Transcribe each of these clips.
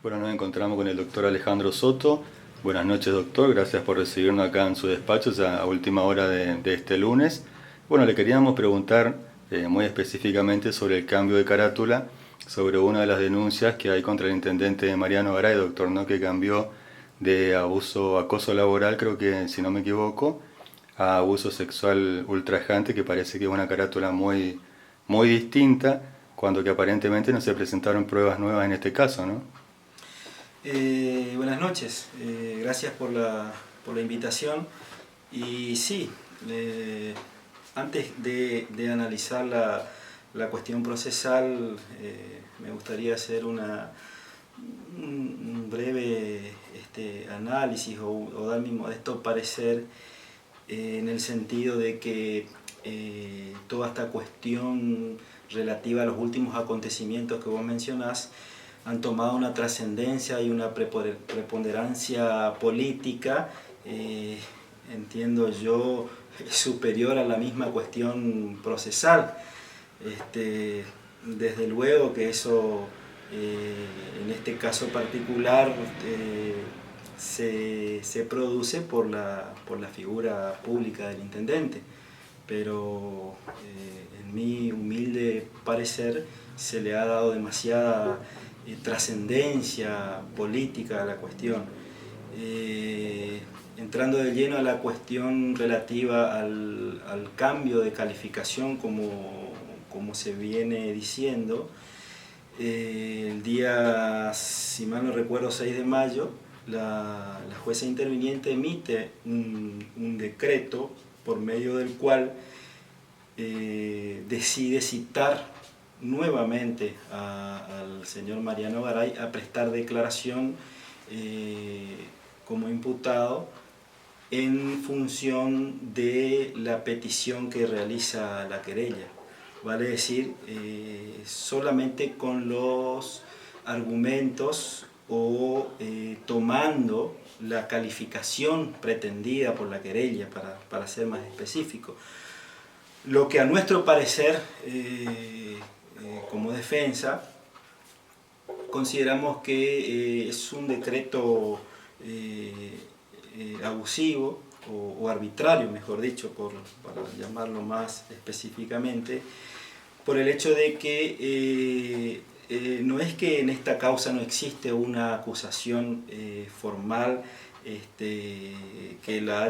Bueno, nos encontramos con el doctor Alejandro Soto. Buenas noches, doctor. Gracias por recibirnos acá en su despacho ya a última hora de este lunes. Bueno, le queríamos preguntar muy específicamente sobre el cambio de carátula, sobre una de las denuncias que hay contra el intendente Mariano Garay, doctor, ¿no? Que cambió de abuso, acoso laboral, creo que, si no me equivoco, a abuso sexual ultrajante, que parece que es una carátula muy distinta, cuando que aparentemente no se presentaron pruebas nuevas en este caso, ¿no? Buenas noches, gracias por la invitación. Y sí, antes de analizar la cuestión procesal, me gustaría hacer un breve análisis o dar mi modesto parecer en el sentido de que toda esta cuestión relativa a los últimos acontecimientos que vos mencionás han tomado una trascendencia y una preponderancia política, entiendo yo, superior a la misma cuestión procesal. Desde luego que eso, en este caso particular, se produce por la figura pública del intendente, pero en mi humilde parecer se le ha dado demasiada trascendencia política a la cuestión. Entrando de lleno a la cuestión relativa al cambio de calificación, como se viene diciendo, el día, si mal no recuerdo, 6 de mayo, la jueza interviniente emite un decreto por medio del cual decide citar nuevamente al señor Mariano Garay a prestar declaración como imputado en función de la petición que realiza la querella. Vale decir, solamente con los argumentos o tomando la calificación pretendida por la querella, para ser más específico. Lo que a nuestro parecer, como defensa, consideramos que es un decreto abusivo o arbitrario, mejor dicho, para llamarlo más específicamente, por el hecho de que no es que en esta causa no existe una acusación formal que la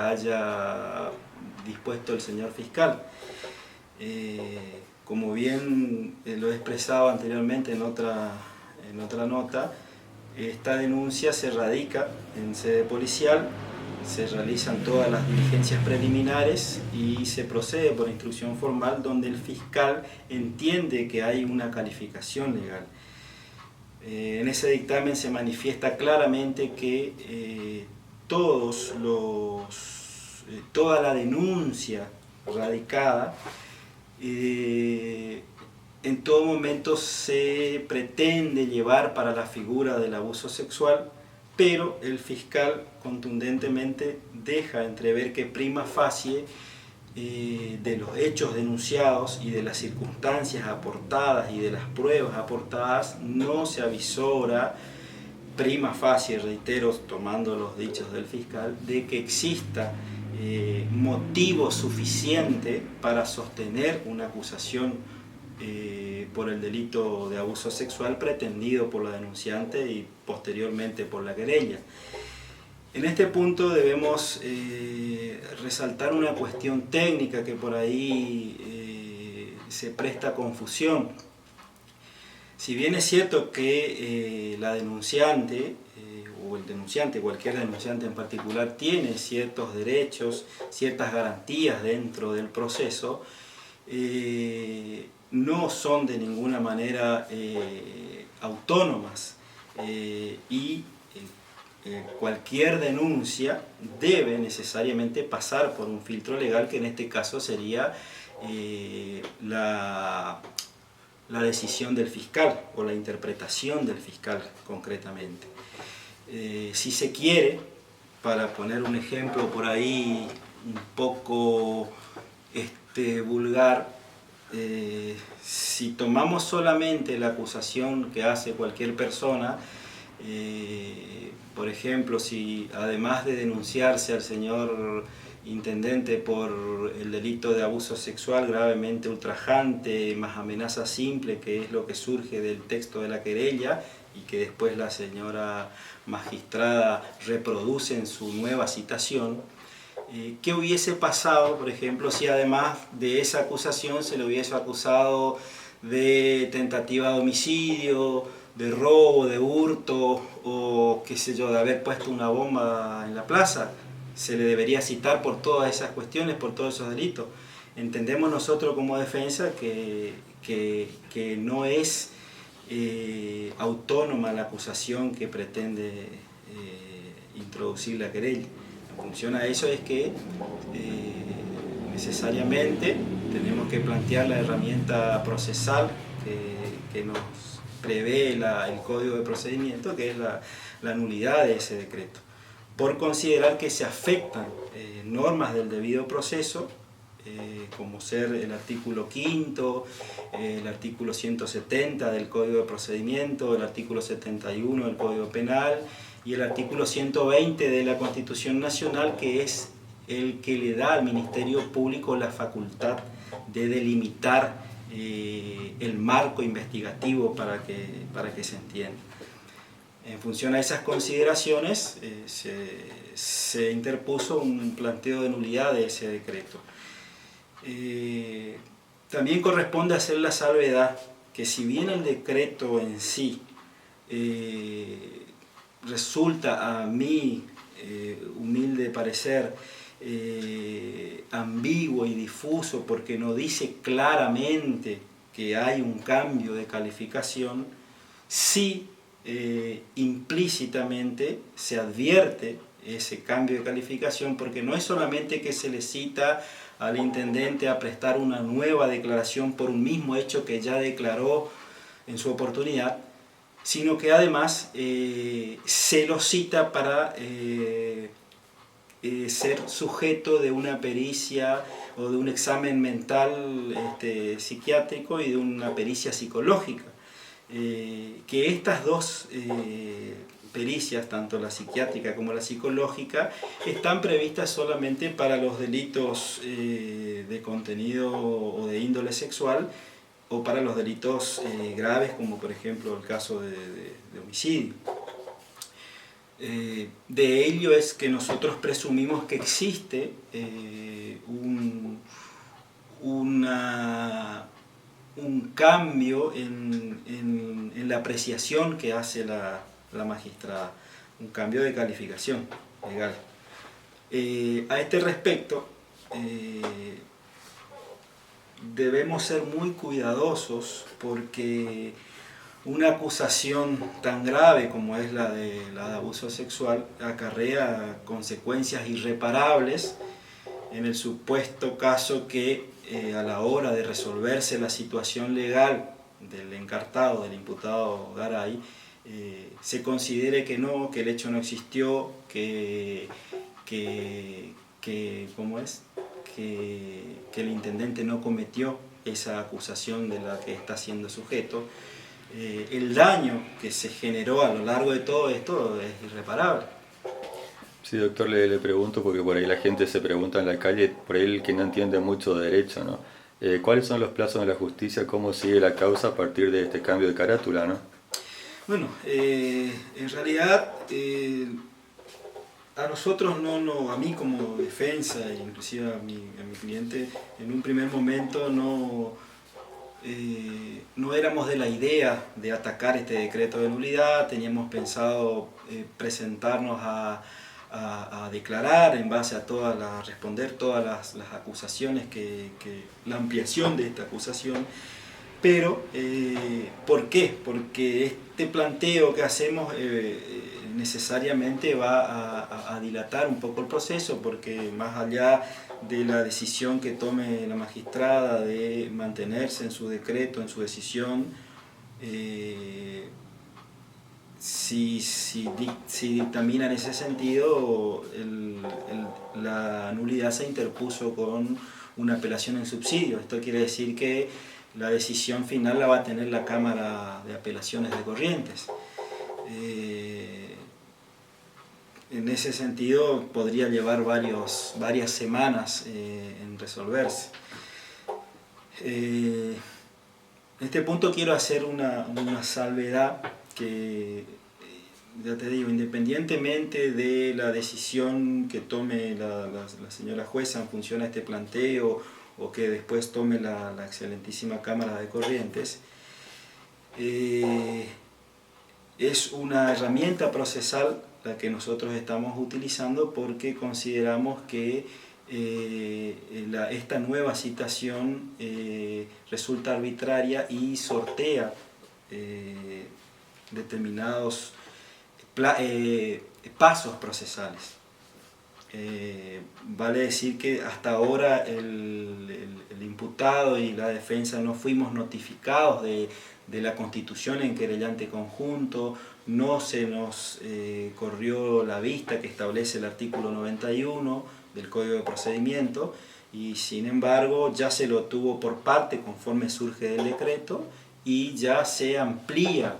haya dispuesto el señor fiscal. Como bien lo he expresado anteriormente en otra nota, esta denuncia se radica en sede policial, se realizan todas las diligencias preliminares y se procede por instrucción formal donde el fiscal entiende que hay una calificación legal. En ese dictamen se manifiesta claramente que toda la denuncia radicada en todo momento se pretende llevar para la figura del abuso sexual, pero el fiscal contundentemente deja entrever que prima facie de los hechos denunciados y de las circunstancias aportadas y de las pruebas aportadas no se avisora prima facie, reitero, tomando los dichos del fiscal, de que exista motivo suficiente para sostener una acusación por el delito de abuso sexual pretendido por la denunciante y posteriormente por la querella. En este punto debemos resaltar una cuestión técnica que por ahí se presta a confusión. Si bien es cierto que la denunciante o el denunciante, cualquier denunciante en particular, tiene ciertos derechos, ciertas garantías dentro del proceso, no son de ninguna manera autónomas y cualquier denuncia debe necesariamente pasar por un filtro legal, que en este caso sería la decisión del fiscal o la interpretación del fiscal concretamente. Si se quiere, para poner un ejemplo por ahí un poco vulgar, si tomamos solamente la acusación que hace cualquier persona, por ejemplo, si además de denunciarse al señor intendente por el delito de abuso sexual gravemente ultrajante, más amenaza simple, que es lo que surge del texto de la querella y que después la señora magistrada reproduce en su nueva citación, ¿qué hubiese pasado, por ejemplo, si además de esa acusación se le hubiese acusado de tentativa de homicidio, de robo, de hurto o qué sé yo, de haber puesto una bomba en la plaza? Se le debería citar por todas esas cuestiones, por todos esos delitos. Entendemos nosotros como defensa que no es autónoma la acusación que pretende introducir la querella. En función a eso es que necesariamente tenemos que plantear la herramienta procesal que nos prevé el Código de Procedimiento, que es la nulidad de ese decreto, por considerar que se afectan normas del debido proceso, como ser el artículo 5º, el artículo 170 del Código de Procedimiento, el artículo 71 del Código Penal y el artículo 120 de la Constitución Nacional, que es el que le da al Ministerio Público la facultad de delimitar el marco investigativo para que se entienda. En función a esas consideraciones, se interpuso un planteo de nulidad de ese decreto. También corresponde hacer la salvedad que si bien el decreto en sí resulta a mi humilde parecer ambiguo y difuso porque no dice claramente que hay un cambio de calificación, sí implícitamente se advierte ese cambio de calificación, porque no es solamente que se le cita al intendente a prestar una nueva declaración por un mismo hecho que ya declaró en su oportunidad, sino que además se lo cita para ser sujeto de una pericia o de un examen mental psiquiátrico y de una pericia psicológica. Que estas dos pericias, tanto la psiquiátrica como la psicológica, están previstas solamente para los delitos de contenido o de índole sexual o para los delitos graves, como por ejemplo el caso de homicidio. De ello es que nosotros presumimos que existe un cambio en la apreciación que hace la magistrada, un cambio de calificación legal. A este respecto, debemos ser muy cuidadosos porque una acusación tan grave como es la de abuso sexual acarrea consecuencias irreparables en el supuesto caso que a la hora de resolverse la situación legal del encartado, del imputado Garay, se considere que no, que el hecho no existió, ¿cómo es? Que el intendente no cometió esa acusación de la que está siendo sujeto. El daño que se generó a lo largo de todo esto es irreparable. Sí, doctor, le pregunto porque por ahí la gente se pregunta en la calle, por ahí el que no entiende mucho de derecho, ¿no? ¿Cuáles son los plazos de la justicia? ¿Cómo sigue la causa a partir de este cambio de carátula, no? Bueno, en realidad a nosotros a mí como defensa, inclusive a mi cliente, en un primer momento no éramos de la idea de atacar este decreto de nulidad. Teníamos pensado presentarnos a declarar en base a responder todas las acusaciones, la ampliación de esta acusación. Pero, ¿por qué? Porque este planteo que hacemos necesariamente va a dilatar un poco el proceso, porque más allá de la decisión que tome la magistrada de mantenerse en su decreto, en su decisión, si dictamina en ese sentido, la nulidad se interpuso con una apelación en subsidio. Esto quiere decir que la decisión final la va a tener la Cámara de Apelaciones de Corrientes. En ese sentido podría llevar varias semanas en resolverse. En este punto quiero hacer una salvedad que, ya te digo, independientemente de la decisión que tome la señora jueza en función a este planteo o que después tome la excelentísima Cámara de Corrientes, es una herramienta procesal la que nosotros estamos utilizando porque consideramos que esta nueva citación resulta arbitraria y sortea determinados pasos procesales. Vale decir que hasta ahora el imputado y la defensa no fuimos notificados de la constitución en querellante conjunto, no se nos corrió la vista que establece el artículo 91 del Código de Procedimiento, y sin embargo ya se lo tuvo por parte conforme surge del decreto y ya se amplía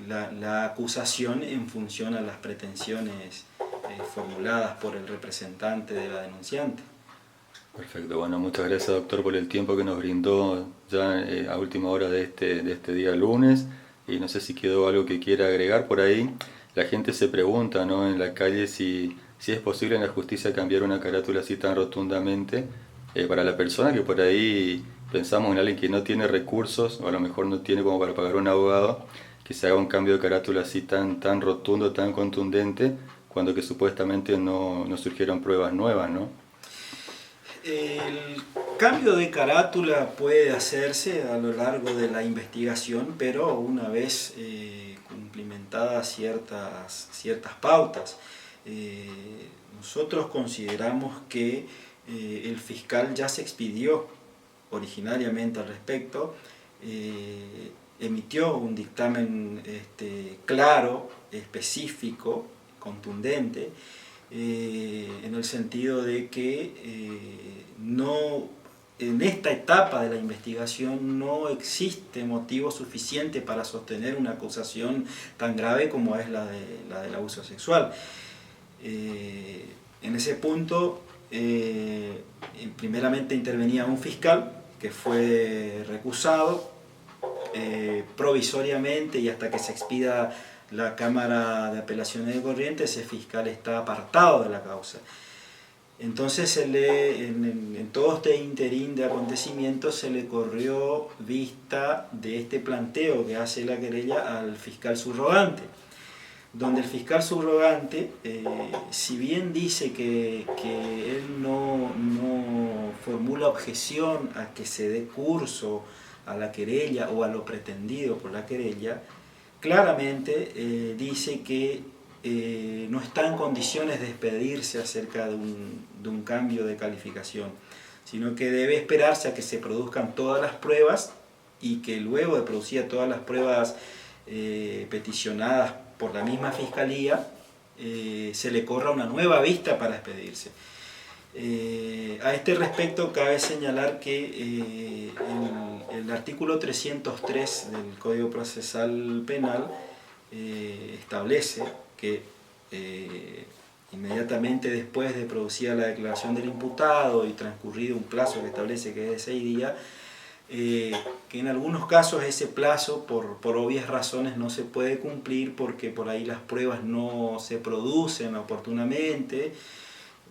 la acusación en función a las pretensiones formuladas por el representante de la denunciante. Perfecto, bueno, muchas gracias, doctor, por el tiempo que nos brindó ya a última hora de este día lunes, y no sé si quedó algo que quiera agregar por ahí. La gente se pregunta, ¿no?, en la calle si es posible en la justicia cambiar una carátula así tan rotundamente para la persona que por ahí pensamos en alguien que no tiene recursos o a lo mejor no tiene como para pagar un abogado, que se haga un cambio de carátula así tan rotundo, tan contundente, cuando que supuestamente no surgieron pruebas nuevas, ¿no? El cambio de carátula puede hacerse a lo largo de la investigación, pero una vez cumplimentadas ciertas pautas. Nosotros consideramos que el fiscal ya se expidió originariamente al respecto, emitió un dictamen claro, específico, contundente, en el sentido de que en esta etapa de la investigación no existe motivo suficiente para sostener una acusación tan grave como es la del abuso sexual. En ese punto, primeramente intervenía un fiscal que fue recusado provisoriamente, y hasta que se expida la Cámara de Apelaciones de Corrientes, ese fiscal está apartado de la causa. Entonces en todo este interín de acontecimientos se le corrió vista de este planteo que hace la querella al fiscal subrogante, donde el fiscal subrogante, si bien dice que él no formula objeción a que se dé curso a la querella o a lo pretendido por la querella, claramente dice que no está en condiciones de expedirse acerca de un cambio de calificación, sino que debe esperarse a que se produzcan todas las pruebas, y que luego de producir todas las pruebas peticionadas por la misma Fiscalía, se le corra una nueva vista para expedirse. A este respecto cabe señalar que el artículo 303 del Código Procesal Penal establece que inmediatamente después de producida la declaración del imputado y transcurrido un plazo que establece que es de 6 días, que en algunos casos ese plazo por obvias razones no se puede cumplir, porque por ahí las pruebas no se producen oportunamente,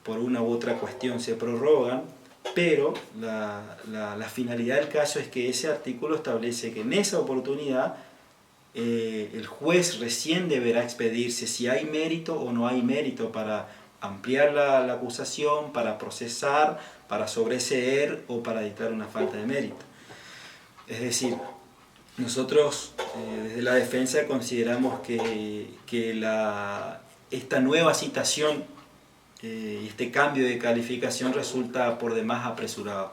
por una u otra cuestión se prorrogan, pero la finalidad del caso es que ese artículo establece que en esa oportunidad el juez recién deberá expedirse si hay mérito o no hay mérito para ampliar la acusación, para procesar, para sobreseer o para dictar una falta de mérito. Es decir, nosotros desde la defensa consideramos que esta nueva citación y este cambio de calificación resulta por demás apresurado.